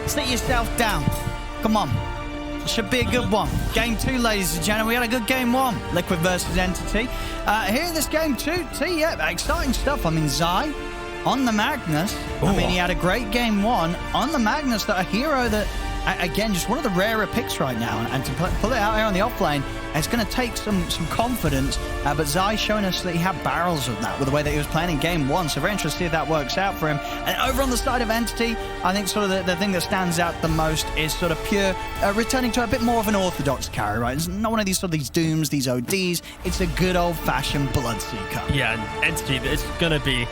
Sit yourself down. Come on. It should be a good one. Game 2, ladies and gentlemen. We had a good game 1. Liquid versus Entity. Here in this game 2, yeah, exciting stuff. I mean, Zai on the Magnus. Ooh. I mean, he had a great game 1 on the Magnus, that a hero that, again, just one of the rarer picks right now. And to pull it out here on the offlane, it's going to take some confidence. But Zai showing us that he had barrels of that with the way that he was playing in game 1. So very interested to see if that works out for him. And over on the side of Entity, I think sort of the thing that stands out the most is sort of Pure returning to a bit more of an orthodox carry, right? It's not one of these sort of these Dooms, these ODs. It's a good old-fashioned Bloodseeker. Yeah, and Entity, it's going to be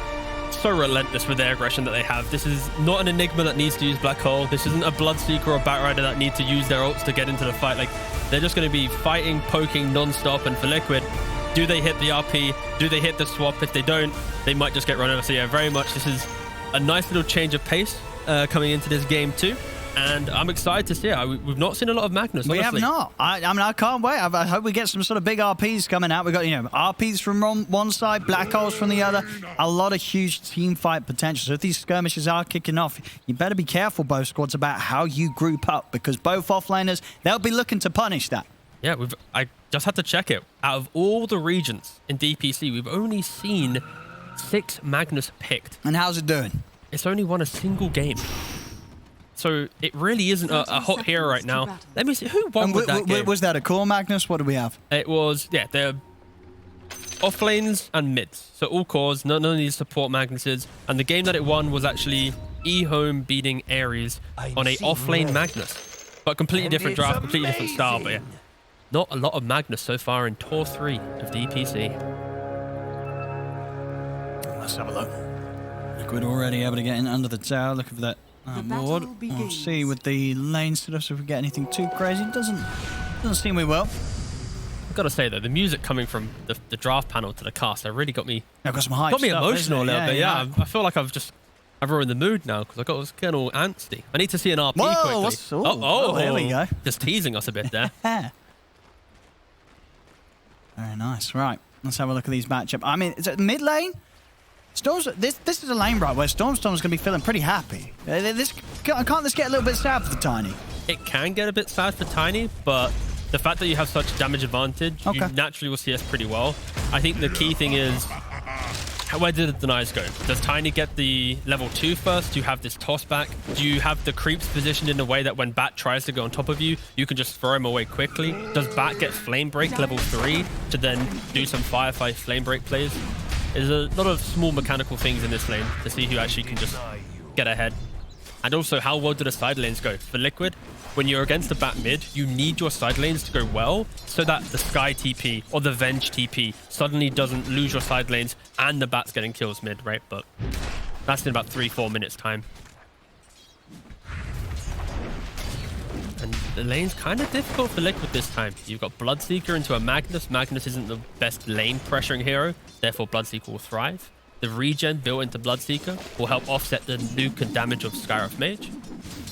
so relentless with their aggression that they have. This is not an Enigma that needs to use Black Hole. This isn't a Bloodseeker or Batrider that need to use their ults to get into the fight. Like, they're just going to be fighting, poking non-stop. And for Liquid, do they hit the RP? Do they hit the swap? If they don't, they might just get run over. So yeah, very much this is a nice little change of pace coming into this game too. And I'm excited to see it. We've not seen a lot of Magnus, honestly. We have not. I mean, I can't wait. I hope we get some sort of big RPs coming out. We've got, RPs from one side, Black Holes from the other. A lot of huge team fight potential. So if these skirmishes are kicking off, you better be careful, both squads, about how you group up, because both offlaners, they'll be looking to punish that. Yeah, I just had to check it. Out of all the regions in DPC, we've only seen 6 Magnus picked. And how's it doing? It's only won a single game. So it really isn't a hot hero right now. Let me see, who won with that game? Was that a core Magnus? What do we have? It was, yeah, they're off lanes and mids. So all cores, none of these support Magnuses. And the game that it won was actually E-Home beating Ares on a off-lane Magnus. But completely different draft, completely different style. But yeah, not a lot of Magnus so far in Tour 3 of DPC. Let's have a look. Liquid already able to get in under the tower, looking for that board. We'll see with the lane setup if we get anything too crazy. Doesn't seem we will. I've got to say though, the music coming from the draft panel to the cast, it really got me. Got some hype. Got me stuff, emotional a little bit. Yeah, I feel like I've ruined the mood now because I was getting all antsy. I need to see an RP quickly. Oh, there we go. Just teasing us a bit there. Very nice. Right, let's have a look at these matchup. I mean, is it mid lane? Storms, this is a lane right where Storm's going to be feeling pretty happy. Can't this get a little bit sad for the Tiny? It can get a bit sad for Tiny, but the fact that you have such damage advantage, you naturally will CS pretty well. I think the key thing is, where do the denies go? Does Tiny get the level 2 first? Do you have this toss back? Do you have the creeps positioned in a way that when Bat tries to go on top of you, you can just throw him away quickly? Does Bat get flame break level 3 to then do some firefight flame break plays? There's a lot of small mechanical things in this lane to see who actually can just get ahead. And also, how well do the side lanes go? For Liquid, when you're against the Bat mid, you need your side lanes to go well so that the Sky TP or the Venge TP suddenly doesn't lose your side lanes and the Bat's getting kills mid, right? But that's in about 3-4 minutes time. And the lane's kind of difficult for Liquid this time. You've got Bloodseeker into a Magnus. Magnus isn't the best lane pressuring hero, therefore Bloodseeker will thrive. The regen built into Bloodseeker will help offset the nuke and damage of Skyroth Mage.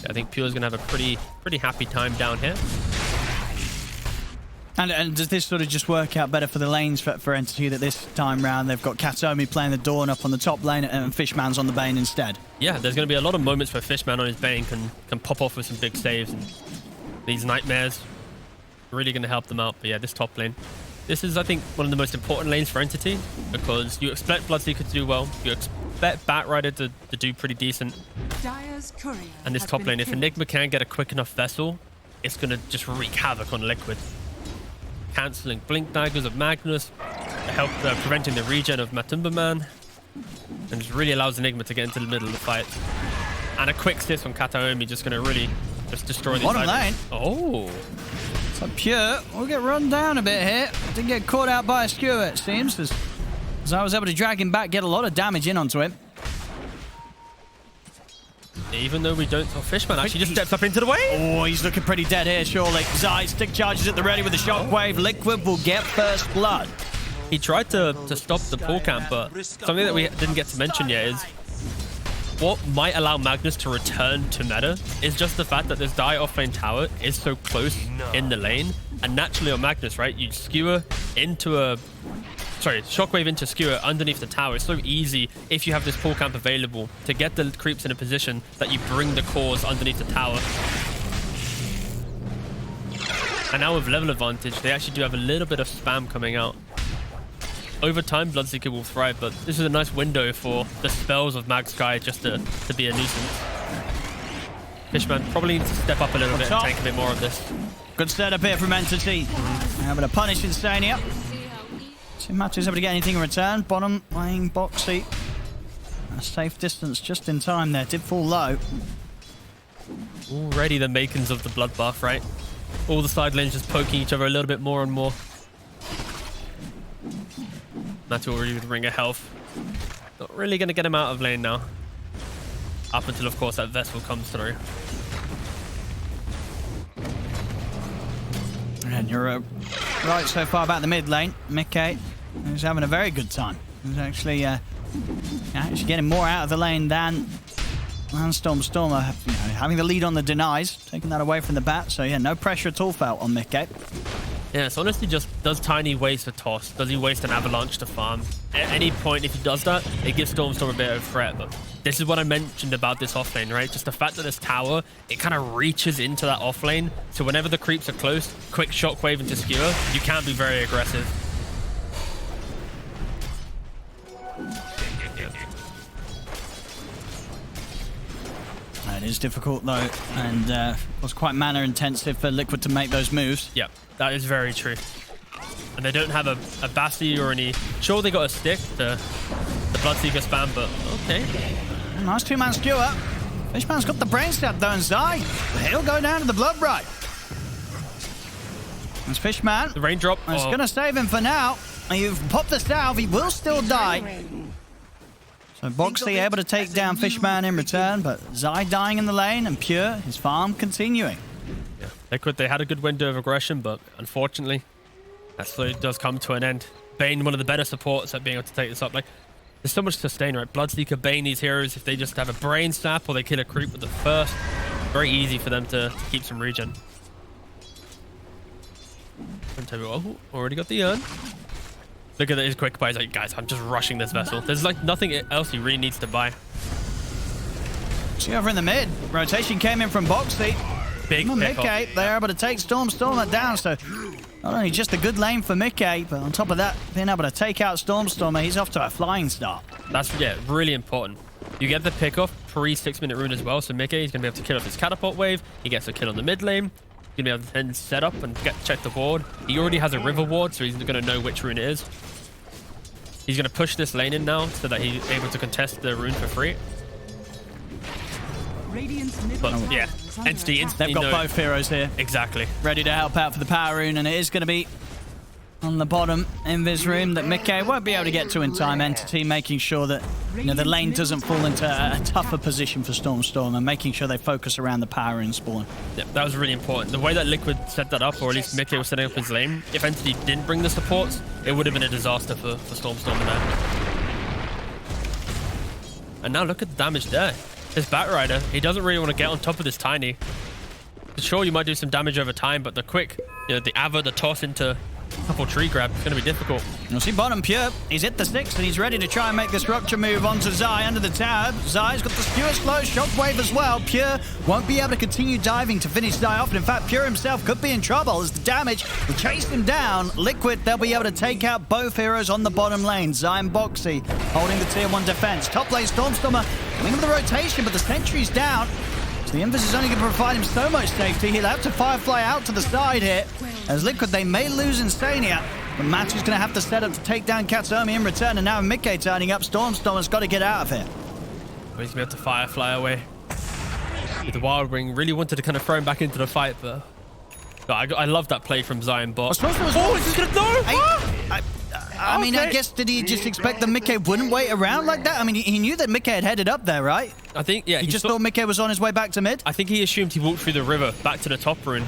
I think Pure's going to have a pretty happy time down here. And does this sort of just work out better for the lanes for Entity that this time round they've got Katomi playing the Dawn up on the top lane and Fishman's on the Bane instead? Yeah, there's going to be a lot of moments where Fishman on his Bane can pop off with some big saves, and these Nightmares really going to help them out. But yeah, this top lane, this is, I think, one of the most important lanes for Entity, because you expect Bloodseeker to do well, you expect Batrider to do pretty decent, and this top lane, if Enigma can get a quick enough vessel, it's going to just wreak havoc on Liquid. Cancelling Blink Daggers of Magnus, help preventing the regen of Matumba Man, and just really allows Enigma to get into the middle of the fight. And a quick assist from Kataomi just going to really just destroy these bottom lane. Oh. So Pure will get run down a bit here. Didn't get caught out by a skewer, it seems, as I was able to drag him back, get a lot of damage in onto him. Even though we don't... Oh, Fishman actually just steps up into the wave. Oh, he's looking pretty dead here, surely. Zai stick charges at the ready with the shockwave. Liquid will get first blood. He tried to stop the pull camp, but something that we didn't get to mention yet is what might allow Magnus to return to meta is just the fact that this die offlane tower is so close in the lane. And naturally on Magnus, right, you skewer into a shockwave into skewer underneath the tower. It's so easy if you have this pull camp available to get the creeps in a position that you bring the cores underneath the tower. And now with level advantage, they actually do have a little bit of spam coming out. Over time, Bloodseeker will thrive, but this is a nice window for the spells of Mag Sky just to be a nuisance. Fishman probably needs to step up a little bit and take a bit more of this. Good setup here from Entity. Having to punish Insania. See if Matthew's able to get anything in return. Bottom playing Boxy. A safe distance just in time there. Did fall low. Already the makings of the bloodbath, right? All the side lanes just poking each other a little bit more and more. Matthew already with Ring of Health. Not really going to get him out of lane now. Up until, of course, that Vessel comes through. And you're right so far about the mid lane. Mickey, who's having a very good time. He's actually getting more out of the lane than Stormer. Having the lead on the denies, taking that away from the bat. So yeah, no pressure at all felt on Mickey. Yeah, it's honestly just, does Tiny waste a toss? Does he waste an avalanche to farm? At any point, if he does that, it gives Storm a bit of a threat. But this is what I mentioned about this offlane, right? Just the fact that this tower, it kind of reaches into that offlane. So whenever the creeps are close, quick shockwave into skewer, you can be very aggressive. It is difficult though, and was quite mana intensive for Liquid to make those moves. Yeah, that is very true. And they don't have a Bassi or any... Sure, they got a stick, the Bloodseeker spam, but okay. Nice two-man skewer. Fishman's got the brain stab though, and Zai, he'll go down to the blood right. There's Fishman. The raindrop. It's going to save him for now. You've popped the salve, he will still die. So Boxley able to take down Fishman in return, but Zai dying in the lane, and Pure, his farm continuing. Yeah, they had a good window of aggression, but unfortunately, that slowly does come to an end. Bane, one of the better supports at being able to take this up. Like, there's so much sustain, right? Bloodseeker, Bane, these heroes, if they just have a brain snap or they kill a creep with the first, very easy for them to keep some regen. Oh, already got the urn. Look at his quick buy. He's like, guys, I'm just rushing this Vessel. There's like nothing else he really needs to buy. See over in the mid. Rotation came in from Boxy. Big Mickey, they're able to take Stormer down. So not only just a good lane for Mickey, but on top of that, being able to take out Stormer, he's off to a flying start. That's, yeah, really important. You get the pick off pre 6-minute rune as well. So Mickey is going to be able to kill off his catapult wave. He gets a kill on the mid lane. He's going to be able to then set up and check the ward. He already has a river ward, so he's going to know which rune it is. He's going to push this lane in now so that he's able to contest the rune for free. But yeah, Entity instantly they've got both heroes here. Exactly. Ready to help out for the power rune, and it is going to be on the bottom Invis room that Mickey won't be able to get to in time. Entity making sure that the lane doesn't fall into a tougher position for Storm and making sure they focus around the power rune spawn. Yeah, that was really important. The way that Liquid set that up, or at least Mickey was setting up his lane, if Entity didn't bring the supports, it would have been a disaster for Storm in there. And now look at the damage there. This Batrider, he doesn't really want to get on top of this Tiny. Sure, you might do some damage over time, but the quick, the Ava, the toss into a couple tree grab, it's going to be difficult. You'll see bottom Pure. He's hit the 6 and he's ready to try and make this rupture move onto Zai under the tower. Zai's got the skewer slow shockwave as well. Pure won't be able to continue diving to finish Zai off. And in fact, Pure himself could be in trouble as the damage will chase him down. Liquid, they'll be able to take out both heroes on the bottom lane. Zai and Boxy holding the tier 1 defense. Top lane Stormer coming with the rotation, but the sentry's down. So the Invis is only going to provide him so much safety. He'll have to Firefly out to the side here. As Liquid, they may lose Insania, but Matthew's going to have to set up to take down Katsuomi in return. And now Mickey turning up. Stormer's got to get out of here. He's going to be able to Firefly away. With the Wild Wing, really wanted to kind of throw him back into the fight, but I love that play from Zion bot. Oh, he's going to no! I mean, I guess, did he just expect that Mickey wouldn't wait around like that? I mean, he knew that Mickey had headed up there, right? I think, yeah. He just thought Mickey was on his way back to mid? I think he assumed he walked through the river back to the top rune.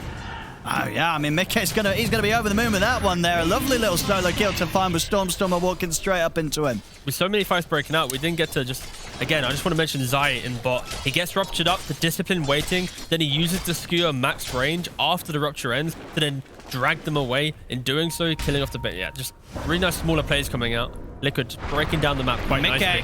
Oh, yeah. I mean, Mickey's he's gonna be over the moon with that one there. A lovely little solo kill to find with Stormer walking straight up into him. With so many fights breaking out, we didn't get to just again, I just want to mention Zai in bot. He gets ruptured up, the discipline waiting, then he uses the skewer max range after the rupture ends to then drag them away. In doing so, killing off the bit. Yeah, just really nice smaller plays coming out. Liquid breaking down the map quite nicely.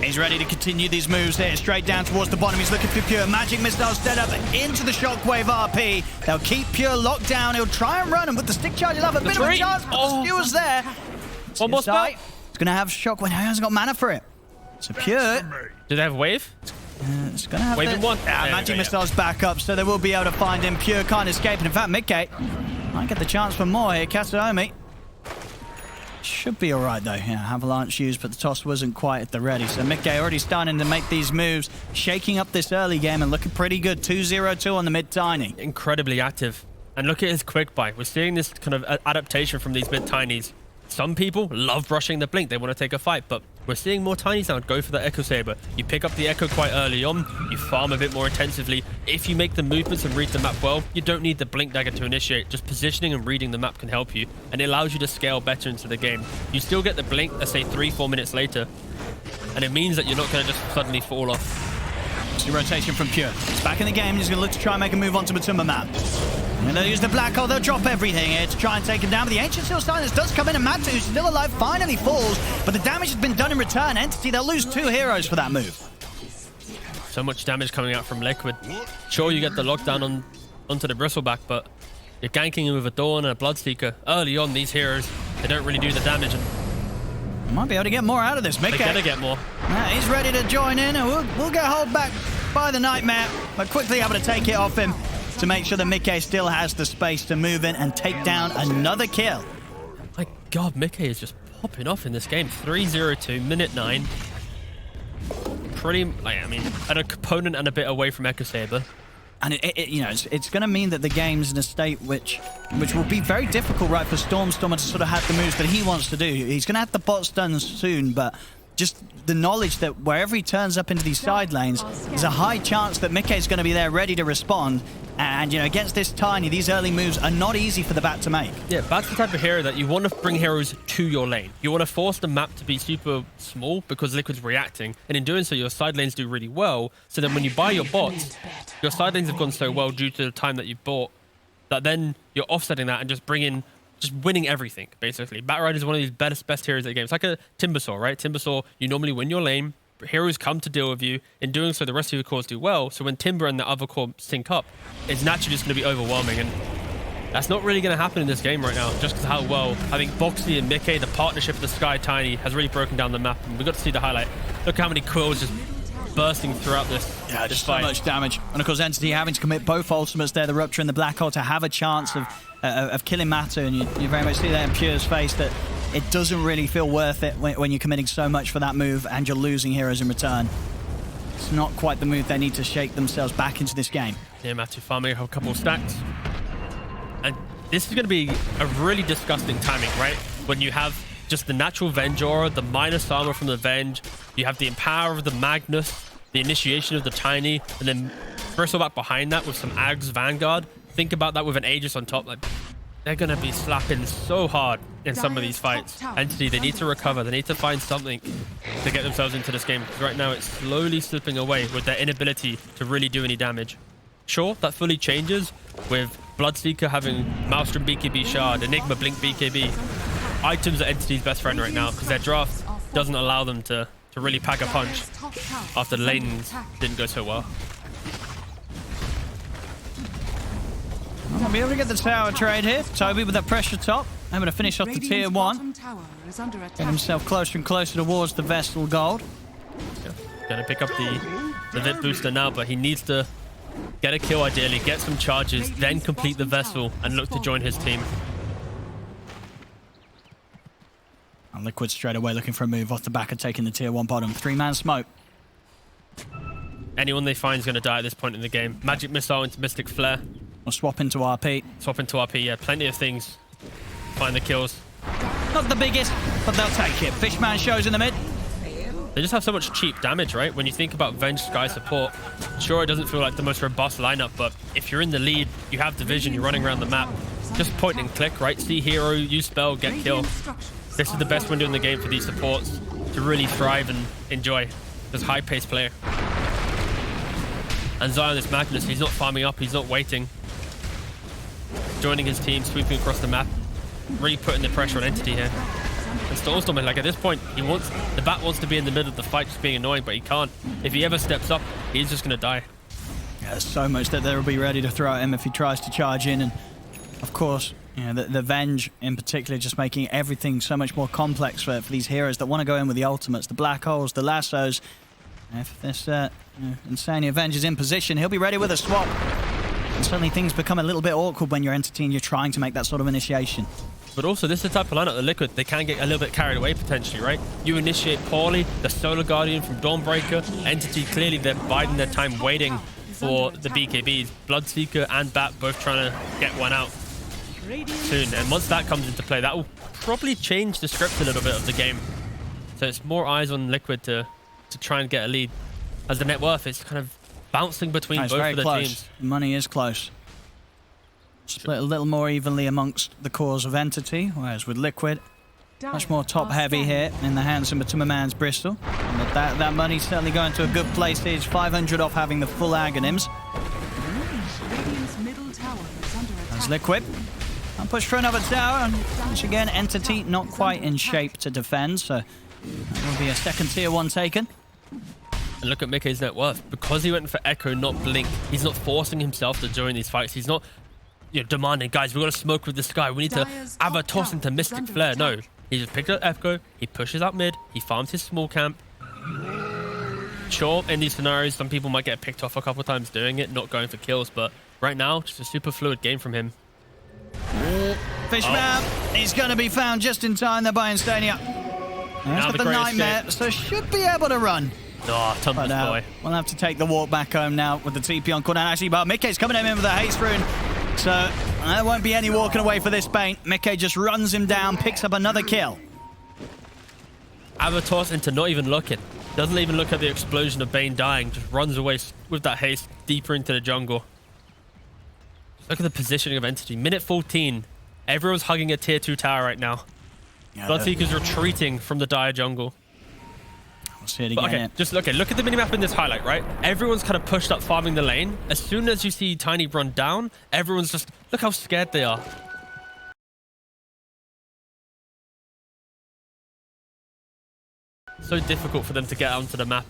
He's ready to continue these moves here, straight down towards the bottom. He's looking for Pure. Magic Missile set up into the Shockwave RP. They'll keep Pure locked down. He'll try and run, and with the stick charge, he'll have a bit of a chance, but the skewer's there. One more spell. It's going to have Shockwave. He hasn't got mana for it. So Pure... Do they have Wave? It's going to have Wave in one. Magic Missile's back up, so they will be able to find him. Pure can't escape. And in fact, Mickey might get the chance for more here. Katsuomi should be all right, though. Yeah, Avalanche used, but the toss wasn't quite at the ready. So Mickey already starting to make these moves, shaking up this early game and looking pretty good. 2-0-2 on the mid-tiny. Incredibly active. And look at his quick buy. We're seeing this kind of adaptation from these mid-tinies. Some people love rushing the blink. They want to take a fight, but we're seeing more tinies now go for the Echo Saber. You pick up the Echo quite early on. You farm a bit more intensively. If you make the movements and read the map well, you don't need the blink dagger to initiate. Just positioning and reading the map can help you, and it allows you to scale better into the game. You still get the blink, let's say 3-4 minutes later, and it means that you're not going to just suddenly fall off. It's the rotation from Pure. It's back in the game. He's going to look to try and make a move onto Matumba map. And they'll use the black hole. They'll drop everything here to try and take him down. But the Ancient Steel Silence does come in, and Matu, who's still alive, finally falls. But the damage has been done in return. Entity, they'll lose 2 heroes for that move. So much damage coming out from Liquid. Sure, you get the lockdown onto the Bristleback, but you're ganking him with a Dawn and a Bloodseeker. Early on, these heroes, they don't really do the damage. And might be able to get more out of this. Mickey. They're going to get more. He's ready to join in, and we'll get hold back by the Nightmare, but quickly able to take it off him to make sure that Mickey still has the space to move in and take down another kill. My God, Mickey is just popping off in this game. 3-0-2, minute 9. Pretty, I mean, an opponent and a bit away from Echo Saber. And you know, it's going to mean that the game's in a state which will be very difficult, right, for Stormer to sort of have the moves that he wants to do. He's going to have the bot stuns soon, but just the knowledge that wherever he turns up into these side lanes, there's a high chance that Mickey's going to be there ready to respond. And, you know, against this tiny, these early moves are not easy for the Bat to make. Yeah, Bat's the type of hero that you want to bring heroes to your lane. You want to force the map to be super small because Liquid's reacting. And in doing so, your side lanes do really well. So then when you buy your bots, your side lanes have gone so well due to the time that you bought that then you're offsetting that and just winning everything, basically. Batrider is one of these best heroes at the game. It's like a Timbersaw, right? Timbersaw, you normally win your lane. Heroes come to deal with you. In doing so, the rest of your cores do well. So when Timber and the other core sync up, it's naturally just going to be overwhelming. And that's not really going to happen in this game right now, just because how well I think Boxy and Mickey, the partnership of the Sky Tiny, has really broken down the map. And we got to see the highlight. Look how many quills just bursting throughout this just fight. So much damage. And of course, Entity having to commit both ultimates there, the Rupture and the Black Hole, to have a chance of killing Matu. And you very much see that in Pure's face, that it doesn't really feel worth it when you're committing so much for that move and you're losing heroes in return. It's not quite the move they need to shake themselves back into this game. Yeah, Matu farming a couple of stacks. And this is going to be a really disgusting timing, right? When you have just the natural Venge aura, the minus armor from the Venge, you have the Empower of the Magnus, the initiation of the Tiny, and then Bristleback behind that with some Ags Vanguard. Think about that with an Aegis on top. Like, they're going to be slapping so hard in some of these fights. Entity, they need to recover. They need to find something to get themselves into this game. Because right now, it's slowly slipping away with their inability to really do any damage. Sure, that fully changes with Bloodseeker having Maelstrom BKB Shard, Enigma Blink BKB. Items are Entity's best friend right now because their draft doesn't allow them to really pack a punch after the lanes didn't go so well. I'll be able to get the tower trade here. Toby with that pressure top, able to finish off the tier 1. Get himself closer and closer towards the Vestal Gold. Yeah. Gonna pick up the VIP booster now, but he needs to get a kill ideally, get some charges, then complete the Vessel and look to join his team. And Liquid straight away looking for a move off the back of taking the tier 1 bottom. 3-man smoke. Anyone they find is going to die at this point in the game. Magic Missile into Mystic Flare. Or swap into RP. Swap into RP, yeah. Plenty of things. Find the kills. Not the biggest, but they'll take it. Fishman shows in the mid. They just have so much cheap damage, right? When you think about Venge Sky support, sure, it doesn't feel like the most robust lineup, but if you're in the lead, you have the vision, you're running around the map, just point and click, right? See hero, use spell, get kill. This is the best window in the game for these supports to really thrive and enjoy. Just high-paced player. And Zion is Magnus. He's not farming up. He's not waiting. Joining his team, sweeping across the map. Really putting the pressure on Entity here. And Stormstorm, like at this point, the Bat wants to be in the middle of the fight, just being annoying, but he can't. If he ever steps up, he's just going to die. Yeah, there's so much that they'll be ready to throw at him if he tries to charge in. And of course, you know, the Venge in particular just making everything so much more complex for these heroes that want to go in with the ultimates, the black holes, the lassos. And if this Insania Venge is in position, he'll be ready with a swap. And suddenly things become a little bit awkward when you're Entity and you're trying to make that sort of initiation. But also, this is the type of lineup, the Liquid, they can get a little bit carried away potentially, right? You initiate poorly, the Solar Guardian from Dawnbreaker, Entity, clearly they're biding their time waiting for the BKBs. Bloodseeker and Bat both trying to get one out soon. And once that comes into play, that will probably change the script a little bit of the game. So it's more eyes on Liquid to try and get a lead. As the net worth is kind of bouncing between both of the teams. Money is close. Split a little more evenly amongst the cores of Entity, whereas with Liquid, much more top-heavy here in the hands of Matumbaman's Bristol. And that money's certainly going to a good place. He's 500 off having the full Aghanims. As Liquid, and push for another tower, and once again, Entity not quite in shape to defend, so that will be a second tier 1 taken. And look at Mickey's net worth. Because he went for Echo, not Blink, he's not forcing himself to join these fights. He's not demanding, guys, we've got to smoke with this guy. We need to have a toss into Mystic Flare. No, he just picked up Echo, he pushes out mid, he farms his small camp. Sure, in these scenarios, some people might get picked off a couple times doing it, not going for kills, but right now, just a super fluid game from him. Fishman, he's going to be found just in time there by Instania. He's got the Nightmare, so should be able to run. Oh, Tumblr's boy. We'll have to take the walk back home now with the TP on cooldown. Actually, but Mickey's coming in with a haste rune. So there won't be any walking away for this Bane. Mickey just runs him down, picks up another kill. Avatos into not even looking. Doesn't even look at the explosion of Bane dying. Just runs away with that haste deeper into the jungle. Look at the positioning of Entity. Minute 14. Everyone's hugging a tier 2 tower right now. Yeah, Bloodseeker's retreating from the dire jungle. We'll see it again. Okay, just look at the minimap in this highlight, right? Everyone's kind of pushed up farming the lane. As soon as you see Tiny run down, everyone's just... Look how scared they are. So difficult for them to get onto the map.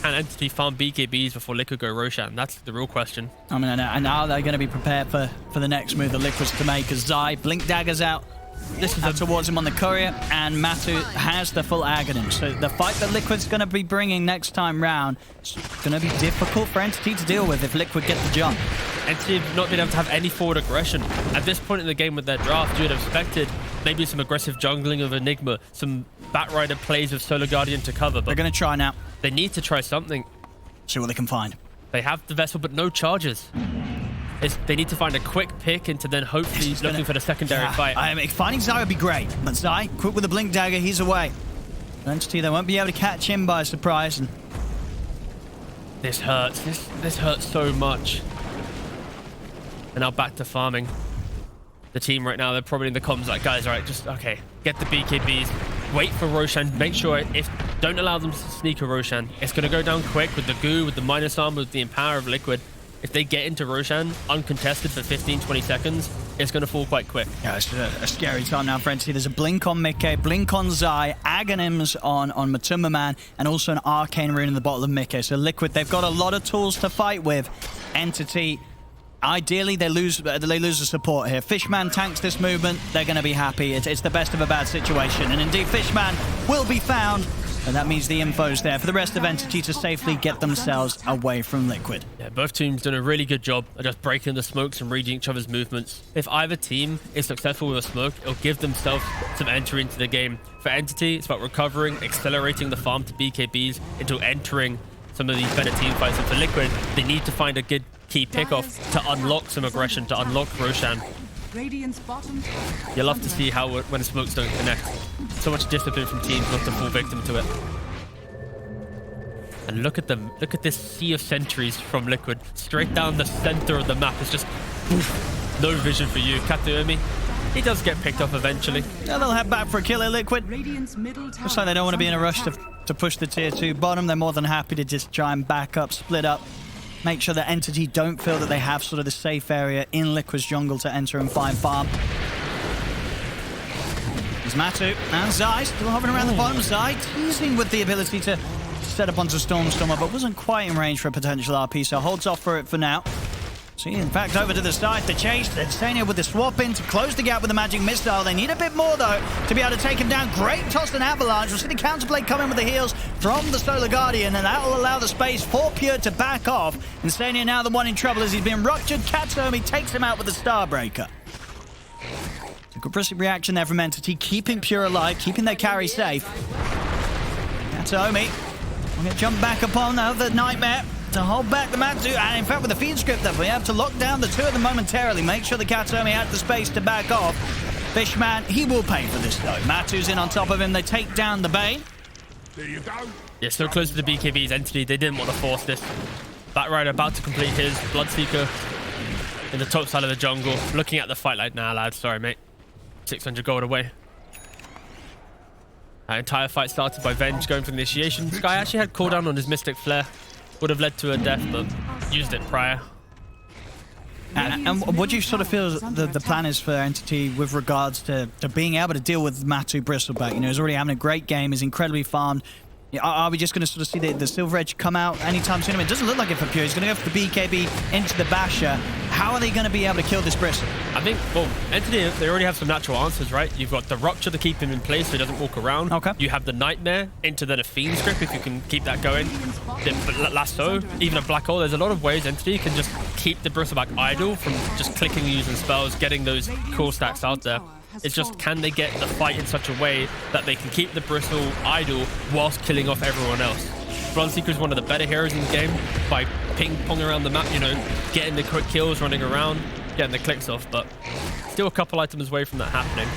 And Entity farm BKBs before Liquid go Roshan. That's the real question. I mean, and now they're going to be prepared for the next move the Liquid's to make. As Zai, Blink Dagger's out. This is towards him on the courier, and Matu has the full Aghanim. So the fight that Liquid's going to be bringing next time round is going to be difficult for Entity to deal with if Liquid get the jump. Entity have not been able to have any forward aggression. At this point in the game with their draft, you would have expected maybe some aggressive jungling of Enigma, some Batrider plays with Solar Guardian to cover. But they're going to try now. They need to try something. See what they can find. They have the vessel, but no charges. They need to find a quick pick into then hopefully looking for the secondary fight. I mean, finding Zai would be great, but Zai, quick with the Blink Dagger, he's away. Entity, they won't be able to catch him by surprise. And this hurts. This hurts so much. And now back to farming. The team right now, they're probably in the comms like, guys, all right, just, okay, get the BKBs. Wait for Roshan. Make sure, don't allow them to sneak a Roshan. It's going to go down quick with the goo, with the minus armor, with the empower of Liquid. If they get into Roshan uncontested for 15-20 seconds, it's going to fall quite quick. Yeah, it's a scary time now for Entity. There's a blink on Mickey, blink on Zai, Aghanims on Matumbaman, and also an arcane rune in the bottom of Mickey. So Liquid, they've got a lot of tools to fight with. Entity, ideally, they lose the support here. Fishman tanks this movement. They're going to be happy. It's the best of a bad situation. And indeed, Fishman will be found. And that means the info's there for the rest of Entity to safely get themselves away from Liquid. Yeah, both teams done a really good job of just breaking the smokes and reading each other's movements. If either team is successful with a smoke, it'll give themselves some entry into the game. For Entity, it's about recovering, accelerating the farm to BKBs into entering some of these better team fights. And for Liquid, they need to find a good key pickoff to unlock some aggression, to unlock Roshan. You love to see how when the smokes don't connect. So much discipline from teams not to fall victim to it. And look at them. Look at this sea of sentries from Liquid. Straight down the center of the map. It's just poof, no vision for you. Kataumi, he does get picked off eventually. Yeah, they'll head back for a kill here, Liquid. Looks like they don't want to be in a rush to to push the tier 2 bottom. They're more than happy to just try and back up, split up, make sure that Entity don't feel that they have sort of the safe area in Liquid's jungle to enter and find farm. There's Matu and Zai still hovering around the bottom. Zai teasing with the ability to set up onto Stormstormer, but wasn't quite in range for a potential RP, so holds off for it for now. See, in fact, over to the side, the chase. Stania with the swap in to close the gap with the magic missile. They need a bit more, though, to be able to take him down. Great toss and avalanche. We'll see the counterplay come in with the heals from the Solar Guardian, and that will allow the space for Pure to back off. And Stania now the one in trouble as he's been ruptured. Katsuomi takes him out with the Starbreaker. A good reaction there from Entity, keeping Pure alive, keeping their carry safe. Katsuomi will get jumped back upon now, the Nightmare, to hold back the Matsu, and in fact with the feed script that we have to lock down the two of them momentarily, make sure the Katsuomi had the space to back off. Fishman, he will pay for this though. Matsu's in on top of him, they take down the Bane. There you go. Yeah, so close to the BKB's Entity, they didn't want to force this. Batrider about to complete his Bloodseeker in the top side of the jungle. Looking at the fight like, nah lads, sorry mate. 600 gold away. That entire fight started by Venge going for the initiation. Sky actually had cooldown on his Mystic Flare. Would have led to a death, but used it prior. And what do you sort of feel the plan is for Entity with regards to being able to deal with Matu Bristleback? You know, he's already having a great game, he's incredibly farmed. Are we just going to sort of see the Silver Edge come out anytime soon? I mean, it doesn't look like it for Pure. He's going to go for the BKB into the Basher. How are they going to be able to kill this Bristle? I think, well, Entity, they already have some natural answers, right? You've got the Rupture to keep him in place so he doesn't walk around. Okay. You have the Nightmare into then a Fiend's Grip if you can keep that going. The Lasso, even a Black Hole. There's a lot of ways Entity can just keep the Bristleback idle from just clicking using spells, getting those cool stacks out there. It's just, can they get the fight in such a way that they can keep the Bristle idle whilst killing off everyone else? Bloodseeker is one of the better heroes in the game by ping-pong around the map, you know, getting the quick kills, running around, getting the clicks off, but still a couple items away from that happening.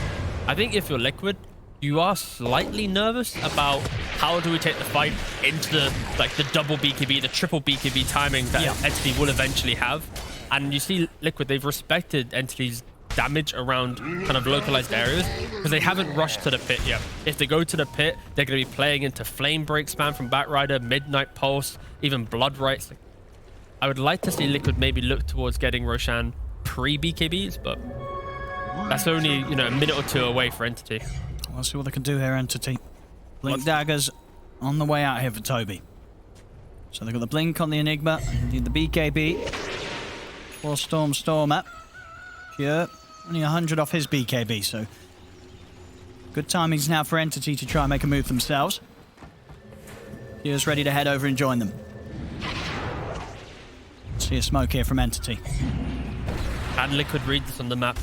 I think if you're Liquid, you are slightly nervous about how do we take the fight into the double BKB, the triple BKB timing that Entity will eventually have. And you see Liquid, they've respected Entity's damage around kind of localized areas because they haven't rushed to the pit yet. If they go to the pit, they're going to be playing into Flame Break spam from Batrider, Midnight Pulse, even Blood Rights. I would like to see Liquid maybe look towards getting Roshan pre-BKBs, but that's only, you know, a minute or two away for Entity. We'll see what they can do here, Entity. Blink Daggers on the way out here for Toby. So they've got the Blink on the Enigma, need the BKB for Stormer. Pure, only 100 off his BKB, so good timings now for Entity to try and make a move themselves. Pure's ready to head over and join them. See a smoke here from Entity. And Liquid read this on the map.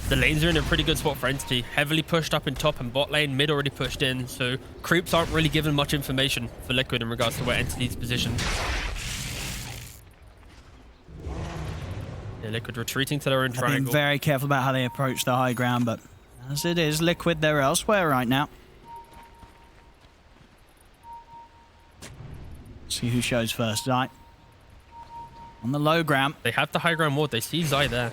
The lanes are in a pretty good spot for Entity. Heavily pushed up in top and bot lane, mid already pushed in, so creeps aren't really given much information for Liquid in regards to where Entity's positioned. Yeah, Liquid retreating to their own triangle. Being very careful about how they approach the high ground, but as it is, Liquid, they're elsewhere right now. See who shows first. Zai on the low ground. They have the high ground ward. They see Zai there.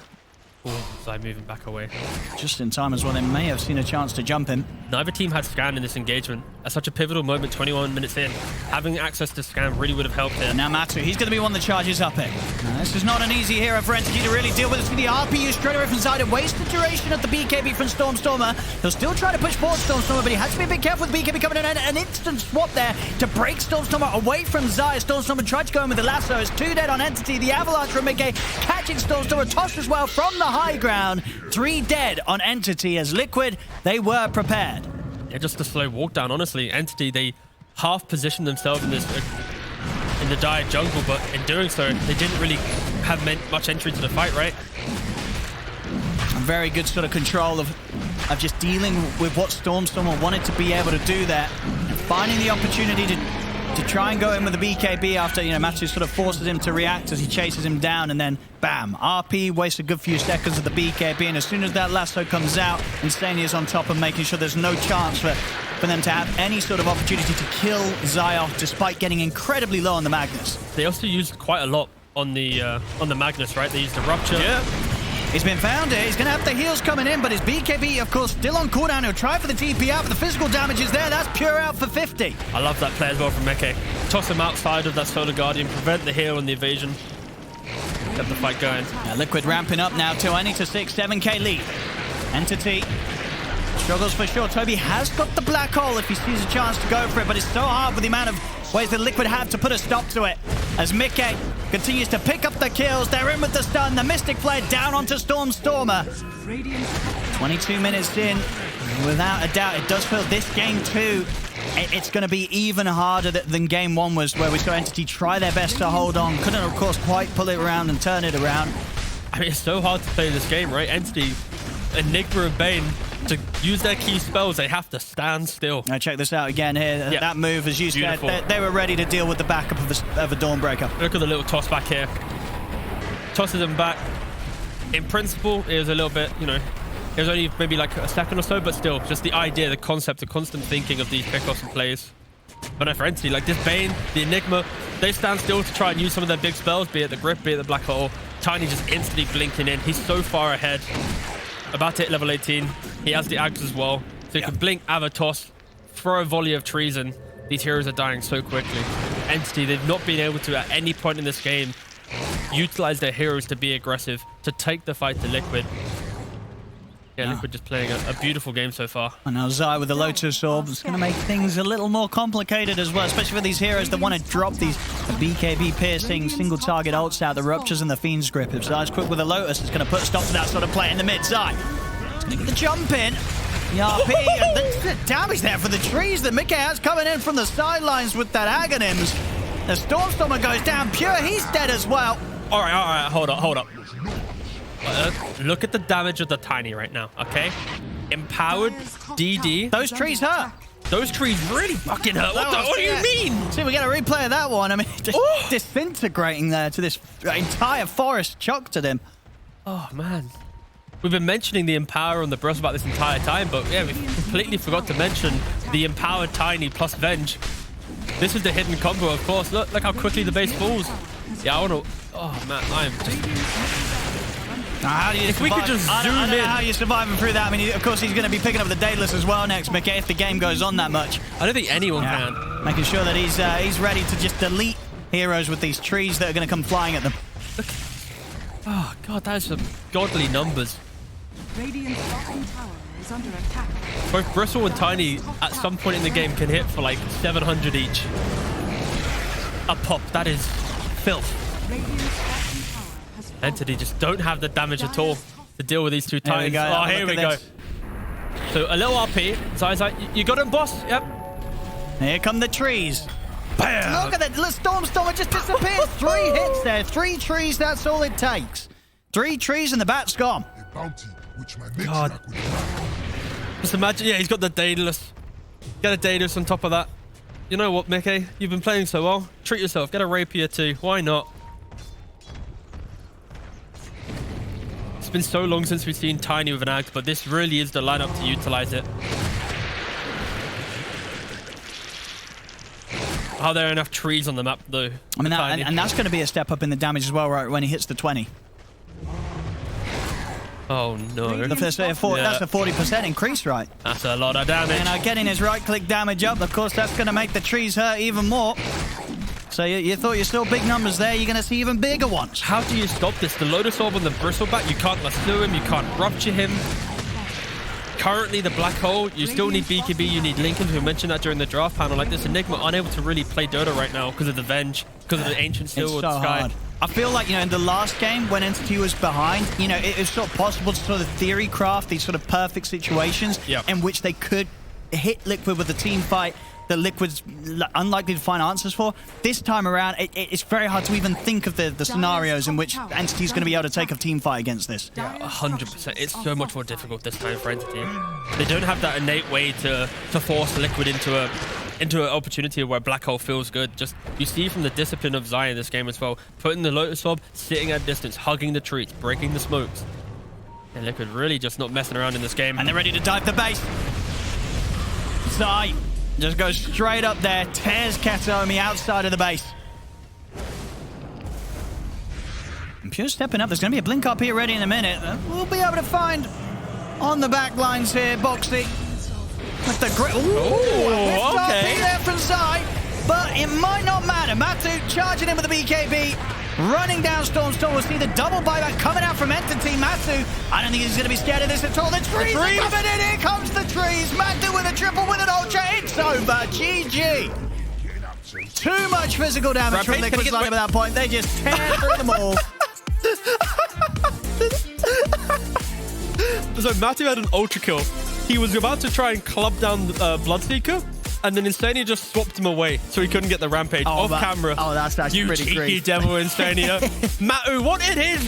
Oh, Zai moving back away. Just in time as well. They may have seen a chance to jump him. Neither team had scan in this engagement. At such a pivotal moment, 21 minutes in, having access to scan really would have helped here. Now Matu, he's going to be one that charges up here. Now, this is not an easy hero for Entity to really deal with. It's the RPU straight away from Zai to waste the duration of the BKB from Stormstormer. He'll still try to push forward Stormstormer, but he has to be a bit careful with BKB coming in. An instant swap there to break Stormstormer away from Zai. Stormstormer tried to go in with the lasso. It's 2 dead on Entity. The avalanche from Mickey catching Stormstormer, tossed as well from the high ground. 3 dead on Entity as Liquid, they were prepared. Yeah, just a slow walk down, honestly. Entity, they half positioned themselves in this in the dire jungle, but in doing so, they didn't really have much entry to the fight, right? A very good sort of control of just dealing with what Stormstormer wanted to be able to do there. And finding the opportunity to try and go in with the BKB after, you know, Matsu sort of forces him to react as he chases him down, and then bam, RP wastes a good few seconds of the BKB, and as soon as that lasso comes out, Instania's on top of making sure there's no chance for them to have any sort of opportunity to kill Zai off, despite getting incredibly low on the Magnus. They also used quite a lot on the Magnus, right? They used the Rupture. Yeah. He's been found here. He's going to have the heals coming in, but his BKB, of course, still on cooldown. He'll try for the TP out, but the physical damage is there. That's pure out for 50. I love that play as well from Meke. Toss him outside of that Solar Guardian, prevent the heal and the evasion. Get the fight going. Yeah, Liquid ramping up now to only to 7k lead. Entity struggles for sure. Toby has got the black hole if he sees a chance to go for it, but it's so hard with the amount of ways that Liquid have to put a stop to it. As Meke continues to pick up the kills, they're in with the stun. The Mystic Flare down onto Stormer. 22 minutes in. Without a doubt, it does feel this game 2, it's going to be even harder than game 1 was, where we saw Entity try their best to hold on. Couldn't, of course, quite pull it around and turn it around. I mean, it's so hard to play this game, right? Entity, Enigma and Bane, to use their key spells, they have to stand still. Now check this out again here. Yeah. That move, as you said, they were ready to deal with the backup of a Dawnbreaker. Look at the little toss back here. Tosses him back. In principle, it was a little bit, you know, it was only maybe like a second or so, but still, just the idea, the concept, the constant thinking of these pickoffs and plays. But no, for Entity, like this Bane, the Enigma, they stand still to try and use some of their big spells, be it the Grip, be it the Black Hole. Tiny just instantly blinking in. He's so far ahead. About to hit level 18. He has the Axe as well. So he can blink, have a toss, throw a volley of treason. These heroes are dying so quickly. Entity, they've not been able to, at any point in this game, utilize their heroes to be aggressive, to take the fight to Liquid. Yeah, Liquid just playing a beautiful game so far. And now Zai with the Lotus Orb is going to make things a little more complicated as well, especially for these heroes that want to drop these BKB piercing single target ults out, the Ruptures and the Fiend's Grip. If Zai's quick with the Lotus, it's going to put a stop to that sort of play in the mid. Zai, it's going to get the jump in. The RP, and the damage there for the trees that Meke has coming in from the sidelines with that Aghanims. The Stormer goes down pure, he's dead as well. All right, hold up. Look at the damage of the Tiny right now, okay? Empowered, DD. Those trees hurt. Those trees really fucking hurt. What do you mean? See, we get a replay of that one. I mean, just disintegrating there to this entire forest, chucked at him. Oh, man. We've been mentioning the Empower on the Bros about this entire time, but yeah, we completely forgot to mention the Empowered Tiny plus Venge. This is the hidden combo, of course. Look how quickly the base falls. Yeah, I want to... Oh, man, I'm just... How do you if we could just zoom in. I don't know how you're surviving through that. I mean, of course, he's going to be picking up the Daedalus as well next, Meke, if the game goes on that much. I don't think anyone can. Making sure that he's ready to just delete heroes with these trees that are going to come flying at them. Look. Oh, God, that is some godly numbers. Radiant's bottom tower is under attack. Both Bristle and Tiny, at some point in the game, can hit for like 700 each. A pop. That is filth. Entity just don't have the damage at all to deal with these two Titans. Oh, here we go. So a little RP. Zai's like, you got him, boss? Yep. Here come the trees. Bam. Look at that. The Stormer just disappeared. 3 hits there. 3 trees, that's all it takes. 3 trees and the bat's gone. God. Just imagine, yeah, he's got the Daedalus. Get a Daedalus on top of that. You know what, Meke? You've been playing so well. Treat yourself. Get a Rapier too. Why not? It's been so long since we've seen Tiny with an Axe, but this really is the lineup to utilize it. Are there enough trees on the map, though? I mean, and that's going to be a step up in the damage as well, right, when he hits the 20. Oh, no. That's a 40% increase, right? That's a lot of damage. And now getting his right-click damage up, of course, that's going to make the trees hurt even more. So you thought you saw big numbers there, you're going to see even bigger ones. How do you stop this? The Lotus Orb on the Bristleback, you can't lasso him, you can't rupture him. Currently, the Black Hole, you still need BKB, you need Lincoln, we mentioned that during the draft panel. Like this, Enigma unable to really play Dota right now because of the Venge, because of the Ancient Steel of the Sky. Hard. I feel like, in the last game when Entity was behind, it was sort of possible to sort of theory craft these sort of perfect situations in which they could hit Liquid with a team fight that Liquid's unlikely to find answers for. This time around, it's very hard to even think of the scenarios in which Entity's going to be able to take a team fight against this. Yeah, 100%. It's so much more difficult this time for Entity. They don't have that innate way to force Liquid into an opportunity where Black Hole feels good. Just you see from the discipline of Zai in this game as well, putting the Lotus Orb, sitting at distance, hugging the trees, breaking the smokes. And Liquid really just not messing around in this game. And they're ready to dive the base. Zai just goes straight up there, tears Kataomi outside of the base. Pure stepping up. There's going to be a blink up here ready in a minute. We'll be able to find on the back lines here, Boxy. With the grip. Oh, okay. There from Zai, but it might not matter. Matu charging in with the BKB. Running down Storm. We'll see the double buyback coming out from Entity. Matu, I don't think he's going to be scared of this at all. The trees are coming in. Here comes the trees. Matu with a triple with an ultra. It's over. GG. Too much physical damage from Liquid Slime at that point. They just tear through them all. So Matthew had an ultra kill. He was about to try and club down Bloodseeker, and then Insania just swapped him away so he couldn't get the rampage off camera. Oh, that's actually you pretty cheeky great. devil, Insania. Matu wanted his